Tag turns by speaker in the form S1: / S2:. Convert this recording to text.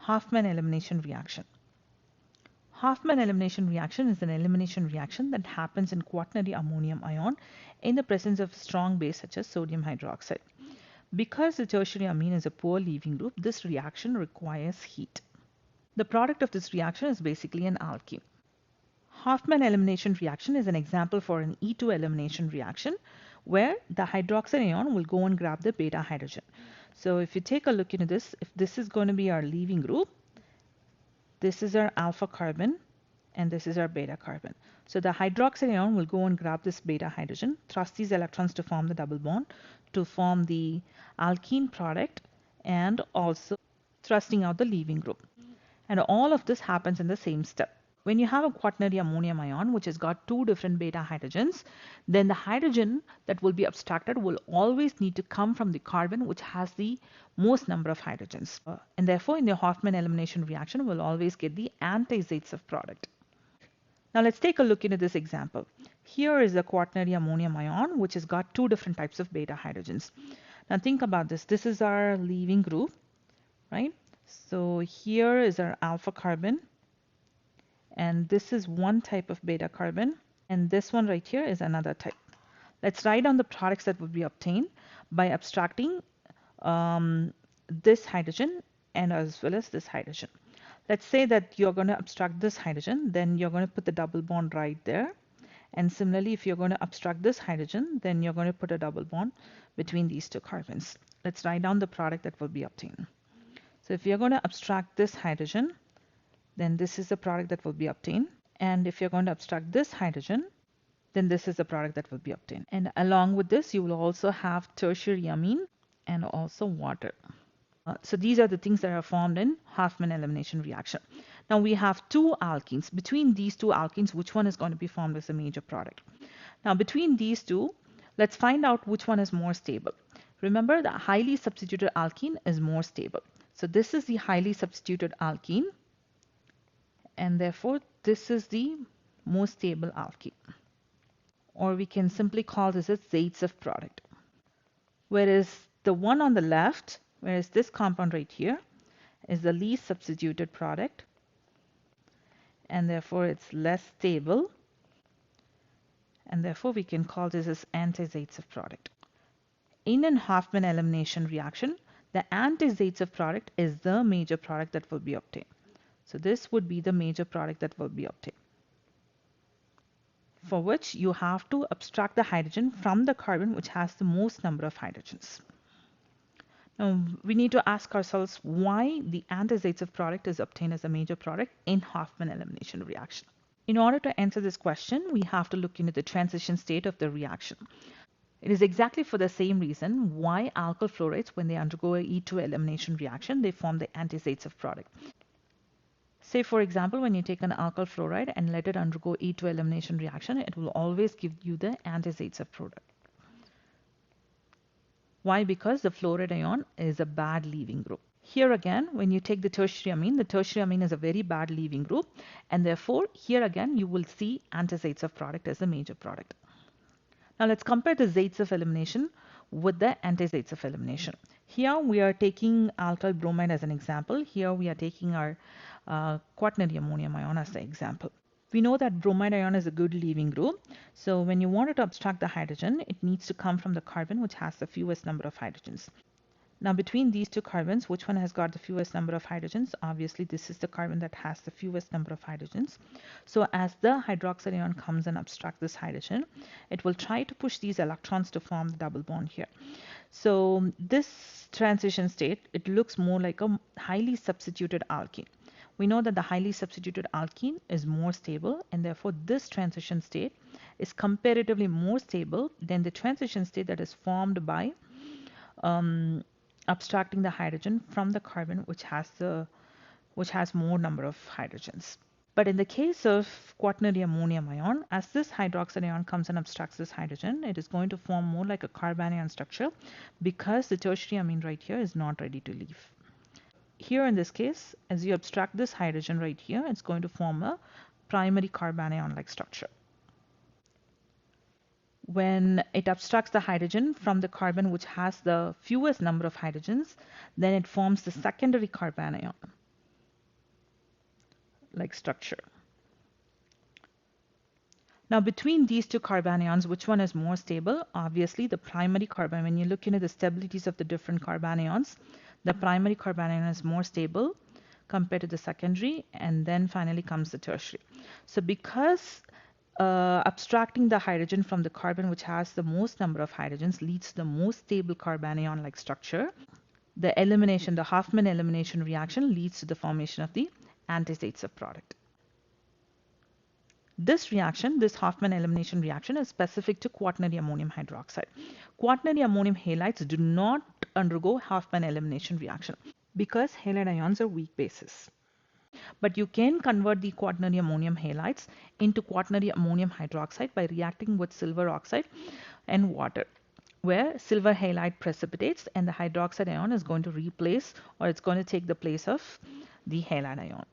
S1: Hofmann elimination reaction. Hofmann elimination reaction is an elimination reaction that happens in quaternary ammonium ion in the presence of a strong base such as sodium hydroxide. Because the tertiary amine is a poor leaving group, this reaction requires heat. The product of this reaction is basically an alkene. Hofmann elimination reaction is an example for an E2 elimination reaction where the hydroxide ion will go and grab the beta hydrogen. So if you take a look into this, if this is going to be our leaving group, this is our alpha carbon and this is our beta carbon. So the hydroxide ion will go and grab this beta hydrogen, thrust these electrons to form the double bond, to form the alkene product, and also thrusting out the leaving group. And all of this happens in the same step. When you have a quaternary ammonium ion which has got two different beta hydrogens, then the hydrogen that will be abstracted will always need to come from the carbon which has the most number of hydrogens. And therefore in the Hofmann elimination reaction we'll always get the anti-Zaitsev product. Now let's take a look into this example. Here is the quaternary ammonium ion which has got two different types of beta hydrogens. Now think about this. This is our leaving group, right? So here is our alpha carbon, and this is one type of beta carbon, and this one right here is another type. Let's write down the products that would be obtained by abstracting this hydrogen and as well as this hydrogen. Let's say that you're going to abstract this hydrogen, then you're going to put the double bond right there. And similarly, if you're going to abstract this hydrogen, then you're going to put a double bond between these two carbons. Let's write down the product that will be obtained. So if you're going to abstract this hydrogen, then this is the product that will be obtained. And if you're going to abstract this hydrogen, then this is the product that will be obtained. And along with this, you will also have tertiary amine and also water. So these are the things that are formed in Hofmann elimination reaction. Now we have two alkenes. Between these two alkenes, which one is going to be formed as a major product? Now between these two, let's find out which one is more stable. Remember, the highly substituted alkene is more stable. So this is the highly substituted alkene, and therefore this is the most stable alkene. Or we can simply call this a Zaitsev product. Whereas the one on the left, whereas this compound right here is the least substituted product, and therefore it's less stable, and therefore we can call this as anti-Zaitsev product. In an Hofmann elimination reaction, the anti-Zaitsev product is the major product that will be obtained. So this would be the major product that will be obtained, for which you have to abstract the hydrogen from the carbon which has the most number of hydrogens. Now we need to ask ourselves why the anti-Zaitsev product is obtained as a major product in Hofmann elimination reaction. In order to answer this question, we have to look into the transition state of the reaction. It is exactly for the same reason why alkyl fluorides, when they undergo a E2 elimination reaction, they form the anti-Zaitsev product. Say for example, when you take an alkyl fluoride and let it undergo E2 elimination reaction, it will always give you the anti-Zaitsev product. Why? Because the fluoride ion is a bad leaving group. Here again, when you take the tertiary amine is a very bad leaving group, and therefore here again you will see anti-Zaitsev product as a major product. Now let's compare the Zaitsev elimination with the anti-Zaitsev elimination. Here we are taking alkyl bromide as an example. Here we are taking our quaternary ammonium ion as the example. We know that bromide ion is a good leaving group. So when you want to abstract the hydrogen, it needs to come from the carbon which has the fewest number of hydrogens. Now between these two carbons, which one has got the fewest number of hydrogens? Obviously this is the carbon that has the fewest number of hydrogens. So as the hydroxide ion comes and abstracts this hydrogen, it will try to push these electrons to form the double bond here. So this transition state, it looks more like a highly substituted alkene. We know that the highly substituted alkene is more stable, and therefore this transition state is comparatively more stable than the transition state that is formed by abstracting the hydrogen from the carbon which has more number of hydrogens. But in the case of quaternary ammonium ion, as this hydroxide ion comes and abstracts this hydrogen, it is going to form more like a carbanion structure because the tertiary amine right here is not ready to leave. Here in this case, as you abstract this hydrogen right here, it's going to form a primary carbanion-like structure. When it abstracts the hydrogen from the carbon which has the fewest number of hydrogens, then it forms the secondary carbanion. like structure. Now, between these two carbanions, which one is more stable? Obviously, the primary carbon. When you look into the stabilities of the different carbanions, the primary carbanion is more stable compared to the secondary, and then finally comes the tertiary. So abstracting the hydrogen from the carbon which has the most number of hydrogens leads to the most stable carbanion-like structure. The Hofmann elimination reaction leads to the formation of the antistates of product. This reaction, this Hofmann elimination reaction, is specific to quaternary ammonium hydroxide. Quaternary ammonium halides do not undergo Hofmann elimination reaction because halide ions are weak bases. But you can convert the quaternary ammonium halides into quaternary ammonium hydroxide by reacting with silver oxide and water, where silver halide precipitates and the hydroxide ion is going to replace, or it's going to take the place of the halide ion.